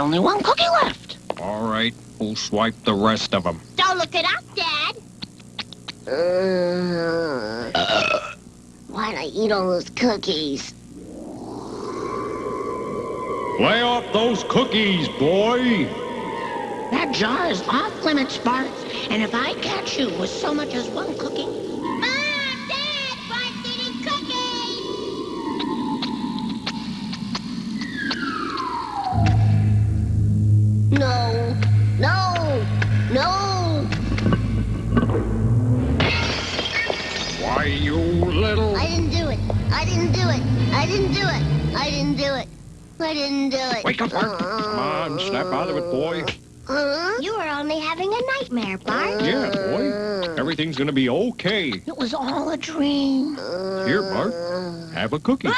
only one cookie left. All right, we'll swipe the rest of them. Don't look it up, Dad. Why'd I eat all those cookies? Lay off those cookies, boy. That jar is off limits, Bart. And if I catch you with so much as one cookie... Mom! Dad! Bart's eating cookies! No. No. No. Why, you little... I didn't do it. I didn't do it. I didn't do it. I didn't do it. I didn't do it. Wake up, Bart. Come on, snap out of it, boy. You were only having a nightmare, Bart. Yeah, boy. Everything's gonna be okay. It was all a dream. Here, Bart. Have a cookie.